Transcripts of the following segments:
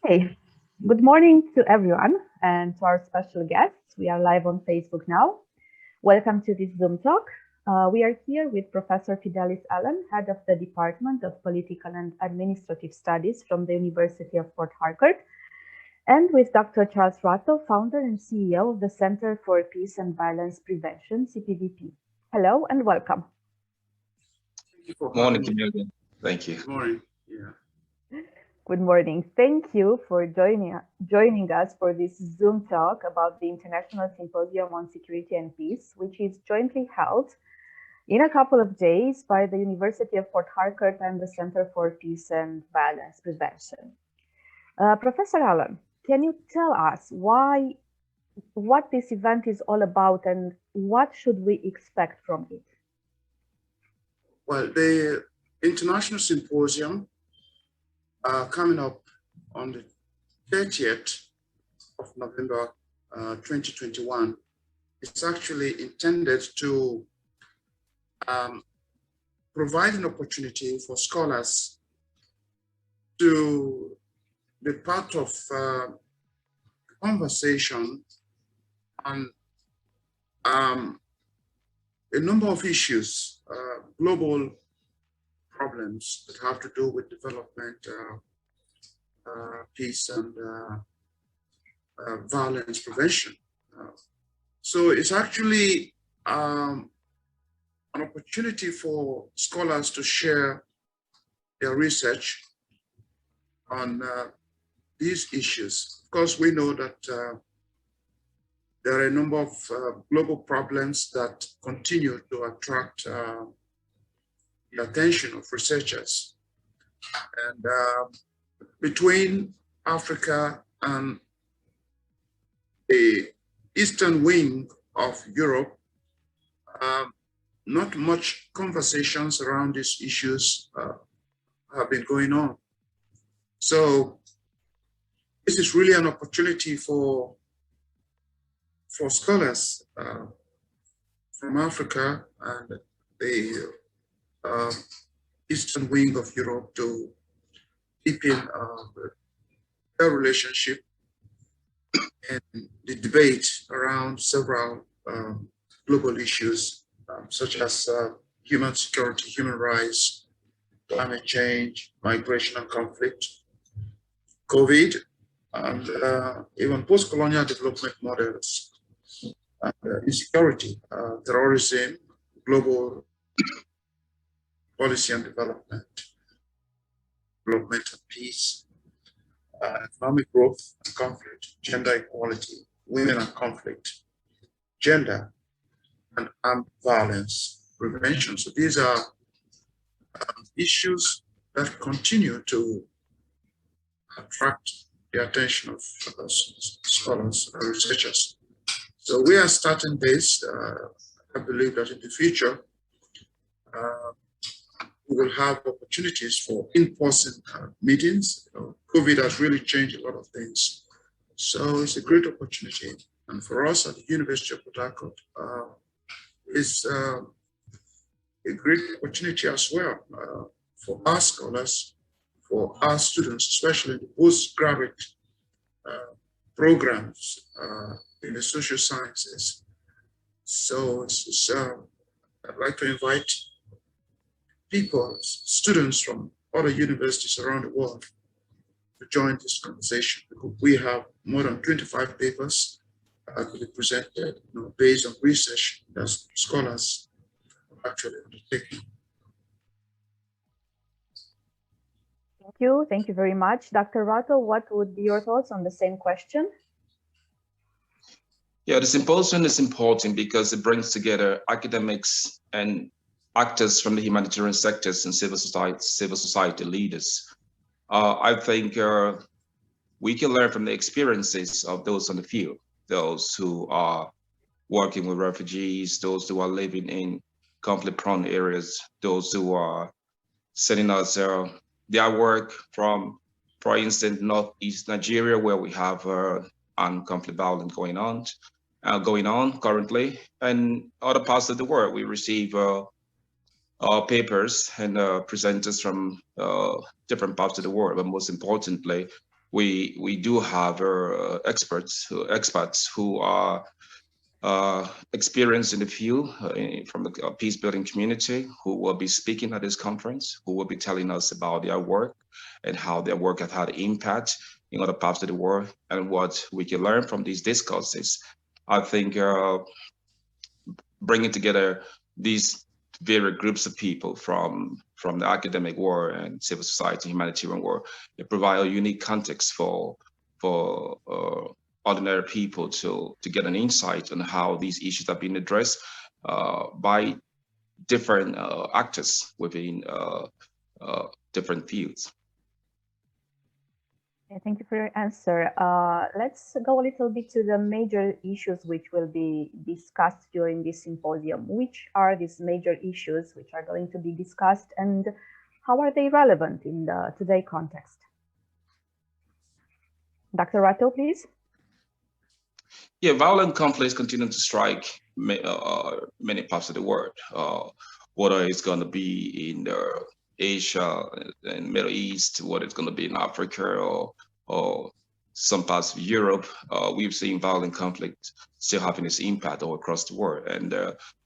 Okay, good morning to everyone and to our special guests. We are live on Facebook now. Welcome to this Zoom talk. We are here with Professor Fidelis Allen, head of the Department of Political and Administrative Studies from the University of Port Harcourt, and with Dr. Charles Wratto, founder and CEO of the Center for Peace and Violence Prevention, CPVP. Hello and welcome. Good morning, Camille. Thank you. Good morning. Yeah. Good morning. Thank you for joining us for this Zoom talk about the International Symposium on Security and Peace, which is jointly held in a couple of days by the University of Port Harcourt and the Center for Peace and Violence Prevention. Professor Allen, can you tell us what this event is all about and what should we expect from it? Well, the International Symposium coming up on the 30th of November 2021 is actually intended to provide an opportunity for scholars to be part of conversation on a number of issues, global problems that have to do with development, peace, and violence prevention. So it's actually an opportunity for scholars to share their research on these issues. Of course, we know that there are a number of global problems that continue to attract the attention of researchers. And between Africa and the eastern wing of Europe, not much conversations around these issues have been going on. So this is really an opportunity for scholars from Africa and the eastern wing of Europe to deepen their relationship and the debate around several global issues such as human security, human rights, climate change, migration and conflict, COVID, and even post-colonial development models, insecurity, terrorism, global policy and development and peace, economic growth and conflict, gender equality, women and conflict, gender and armed violence prevention. So these are issues that continue to attract the attention of scholars and researchers. So we are starting this. I believe that in the future, we will have opportunities for in-person meetings. COVID has really changed a lot of things. So it's a great opportunity. And for us at the University of Port Harcourt, it's a great opportunity as well for our scholars, for our students, especially in the postgraduate programs in the social sciences. So I'd like to invite people, students from other universities around the world to join this conversation. We have more than 25 papers that will be presented based on research that scholars are actually undertaking. Thank you very much. Dr. Wratto, what would be your thoughts on the same question? Yeah, the symposium is important because it brings together academics and actors from the humanitarian sectors and civil society leaders. I think we can learn from the experiences of those on the field, those who are working with refugees, those who are living in conflict-prone areas, those who are sending us their work from, for instance, Northeast Nigeria, where we have armed conflict violence going on currently, and other parts of the world. We receive papers and presenters from different parts of the world, but most importantly, we do have experts who are experienced in the field from the peace building community, who will be speaking at this conference, who will be telling us about their work and how their work has had impact in other parts of the world and what we can learn from these discourses. I think bringing together these various groups of people from the academic world and civil society, humanitarian world, it provide a unique context for ordinary people to get an insight on how these issues are being addressed by different actors within different fields. Thank you for your answer. Let's go a little bit to the major issues which will be discussed during this symposium. Which are these major issues which are going to be discussed, and how are they relevant in the today context? Dr. Wratto, please. Yeah, violent conflicts continue to strike many parts of the world. Whether it's going to be in Asia and Middle East, whether it's going to be in Africa or some parts of Europe, we've seen violent conflict still having its impact all across the world. And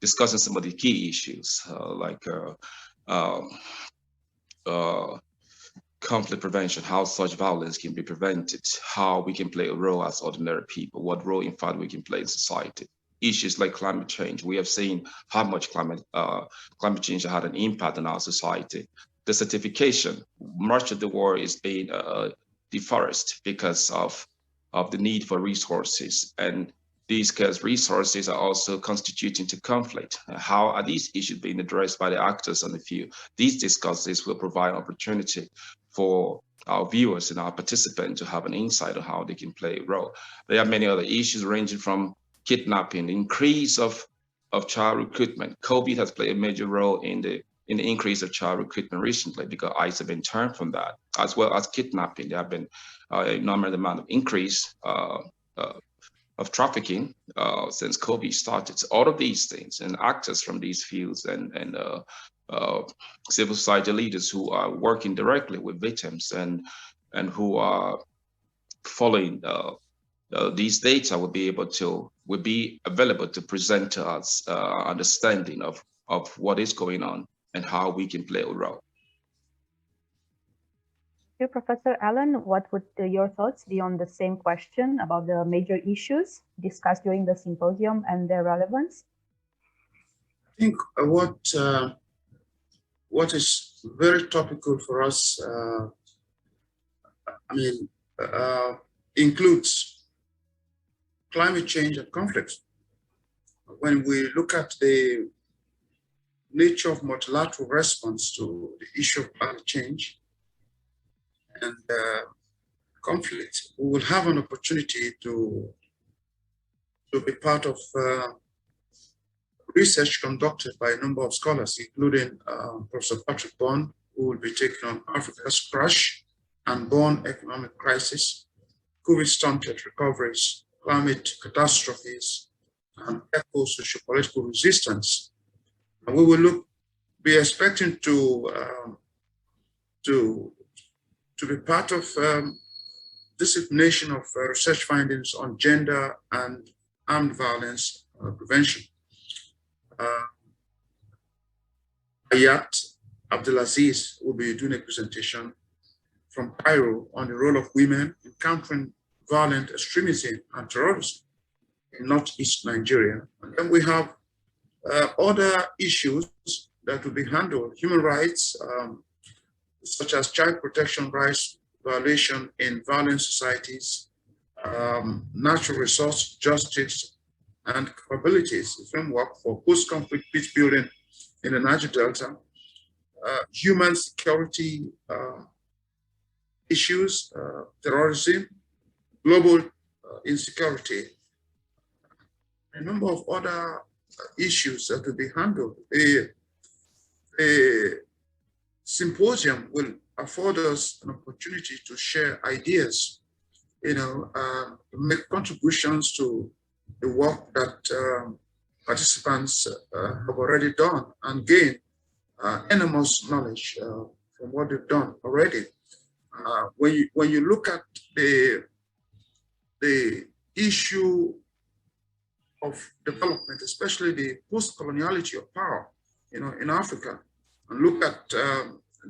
discussing some of the key issues like conflict prevention, how such violence can be prevented, how we can play a role as ordinary people, what role in fact we can play in society. Issues like climate change, we have seen how much climate change had an impact on our society. Desertification, much of the world is being deforested because of the need for resources, and these scarce resources are also constituting to conflict. How are these issues being addressed by the actors on the field? These discussions will provide opportunity for our viewers and our participants to have an insight on how they can play a role. There are many other issues ranging from kidnapping, increase of child recruitment. COVID has played a major role in the increase of child recruitment recently because ICE have been turned from that, as well as kidnapping. There have been a number amount of increase of trafficking since COVID started. So all of these things and actors from these fields and civil society leaders who are working directly with victims and who are following these data will be available to present to us understanding of what is going on and how we can play a role. Professor Allen, what would your thoughts be on the same question about the major issues discussed during the symposium and their relevance? I think what is very topical for us, includes climate change and conflicts. When we look at the nature of multilateral response to the issue of climate change and conflict, we will have an opportunity to be part of research conducted by a number of scholars, including Professor Patrick Bond, who will be taking on Africa's crash and born economic crisis, COVID-stunted recoveries, climate catastrophes, and eco-socio-political resistance. And we will be expecting to be part of dissemination of research findings on gender and armed violence prevention. Ayat Abdelaziz will be doing a presentation from Cairo on the role of women in countering violent extremism and terrorism in northeast Nigeria. And then we have other issues that will be handled, human rights, such as child protection rights violation in violent societies, natural resource justice and capabilities, the framework for post-conflict peace building in the Niger Delta, human security issues, terrorism, global insecurity, a number of other issues that will be handled. A symposium will afford us an opportunity to share ideas, make contributions to the work that participants have already done and gain enormous knowledge from what they've done already. when you look at the issue of development, especially the post-coloniality of power, in Africa, and look at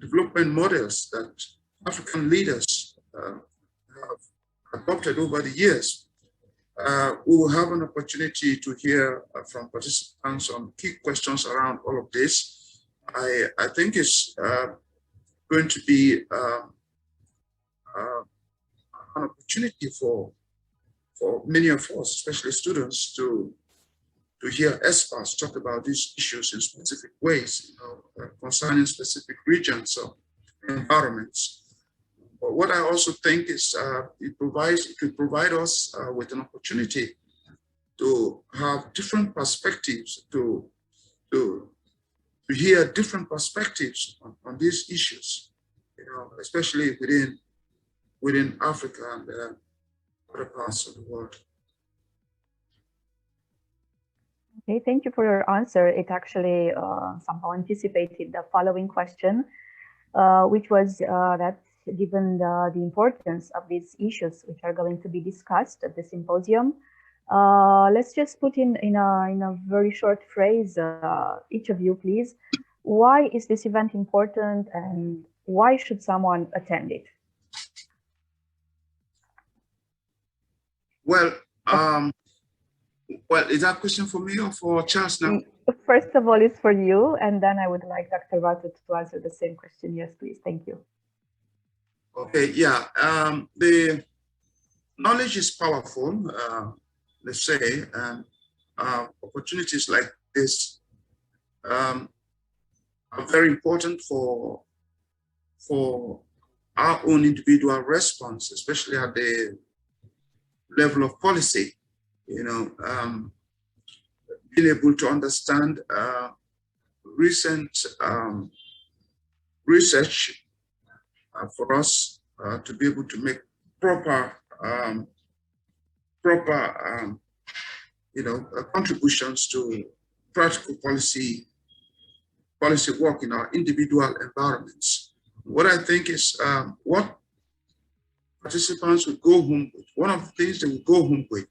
development models that African leaders have adopted over the years, we will have an opportunity to hear from participants on key questions around all of this. I think it's going to be an opportunity for many of us, especially students, to hear experts talk about these issues in specific ways, concerning specific regions or environments. But what I also think is it will provide us with an opportunity to have different perspectives, to hear different perspectives on these issues, especially within Africa and other parts of the world. Okay, thank you for your answer. It actually somehow anticipated the following question, which was that given the importance of these issues which are going to be discussed at the symposium, let's just put in a very short phrase, each of you, please. Why is this event important, and why should someone attend it? Well, is that a question for me or for Charles now? First of all, it's for you, and then I would like Dr. Wratto to answer the same question. Yes, please. Thank you. Okay, yeah. The knowledge is powerful, let's say, and opportunities like this are very important for our own individual response, especially at the level of policy. Being able to understand recent research for us to be able to make proper contributions to practical policy work in our individual environments. What I think is what participants will go home with, one of the things they will go home with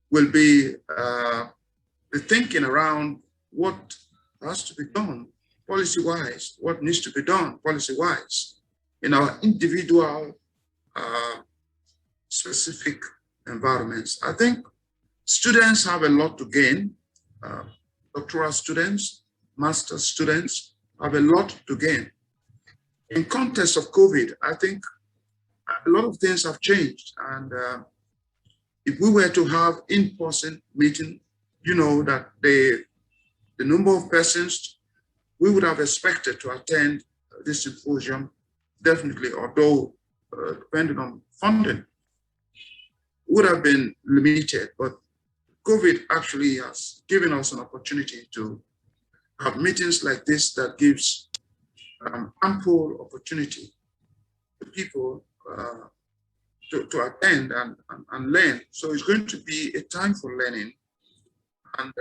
will be the thinking around what has to be done policy-wise, what needs to be done policy-wise in our individual specific environments. I think students have a lot to gain. Doctoral students, master's students have a lot to gain. In context of COVID, I think a lot of things have changed. And if we were to have in-person meeting, that the number of persons we would have expected to attend this symposium, definitely, although depending on funding, would have been limited. But COVID actually has given us an opportunity to have meetings like this that gives ample opportunity to people to attend and learn. So it's going to be a time for learning. And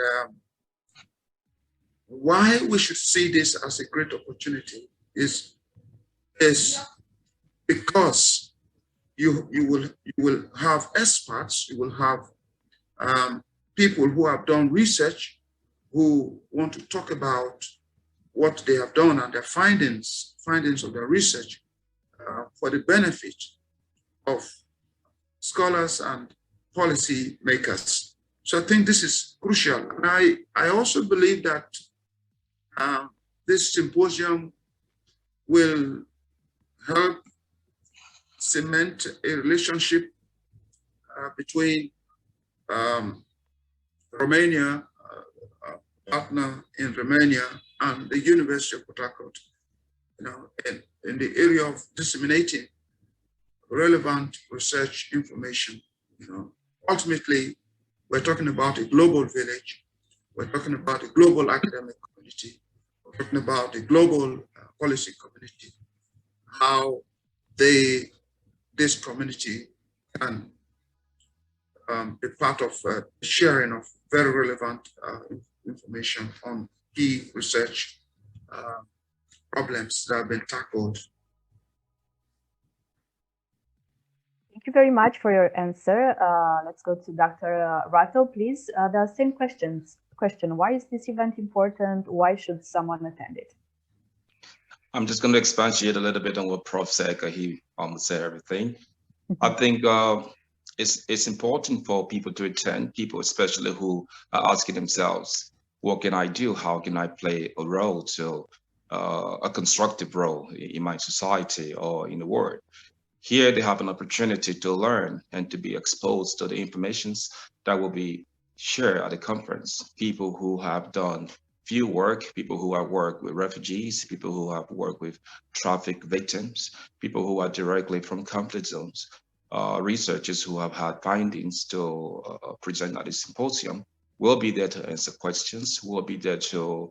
why we should see this as a great opportunity is because you will have experts, you will have people who have done research, who want to talk about what they have done and their findings of their research for the benefit of scholars and policy makers. So I think this is crucial. And I also believe that this symposium will help cement a relationship between Romania, partner in Romania, and the University of Harcourt, in the area of disseminating relevant research information. Ultimately, we're talking about a global village. We're talking about a global academic community. We're talking about a global policy community. How this community can be part of sharing of very relevant information on key research problems that have been tackled Thank you very much for your answer. Let's go to Dr. Wratto, please. The same question. Why is this event important? Why should someone attend it? I'm just going to expatiate a little bit on what Prof said. He almost said everything. I think it's important for people to attend, people especially who are asking themselves, what can I do? How can I play a role, to a constructive role in my society or in the world? Here they have an opportunity to learn and to be exposed to the informations that will be shared at the conference. People who have done field work, people who have worked with refugees, people who have worked with traffic victims, people who are directly from conflict zones, researchers who have had findings to present at the symposium will be there to answer questions, will be there to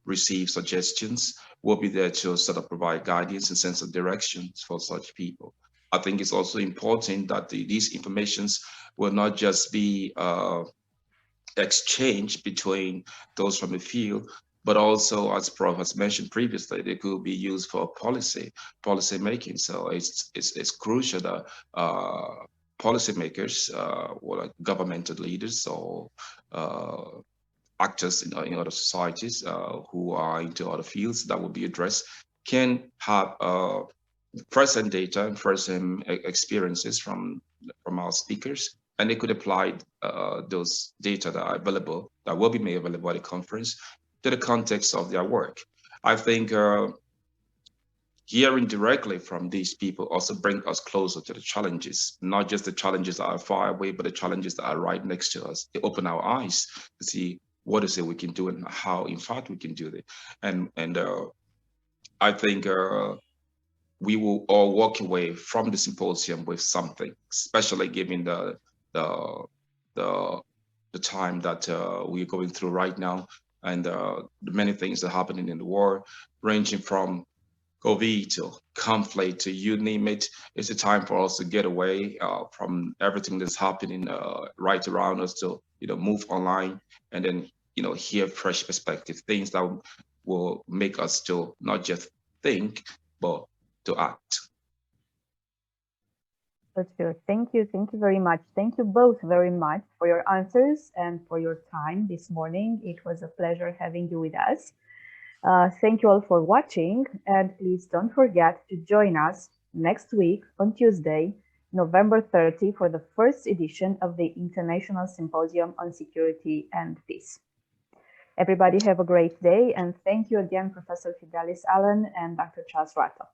receive suggestions, will be there to sort of provide guidance and sense of directions for such people. I think it's also important that these informations will not just be exchanged between those from the field, but also, as Prof has mentioned previously, they could be used for policy making. So it's crucial that policymakers, or governmental leaders or actors in other societies who are into other fields that will be addressed can have first-hand data and first-hand experiences from our speakers, and they could apply those data that are available, that will be made available at the conference, to the context of their work. I think hearing directly from these people also bring us closer to the challenges, not just the challenges that are far away, but the challenges that are right next to us. They open our eyes to see what is it we can do and how, in fact, we can do it. And I think we will all walk away from the symposium with something, especially given the time that we're going through right now, and the many things that are happening in the world, ranging from COVID to conflict to you name it. It's a time for us to get away from everything that's happening right around us, to move online and then hear fresh perspective, things that will make us to not just think but to act. That's good. Thank you. Thank you very much. Thank you both very much for your answers and for your time this morning. It was a pleasure having you with us. Thank you all for watching, and please don't forget to join us next week on Tuesday, November 30, for the first edition of the International Symposium on Security and Peace. Everybody have a great day, and thank you again, Professor Fidelis Allen and Dr. Charles Wratto.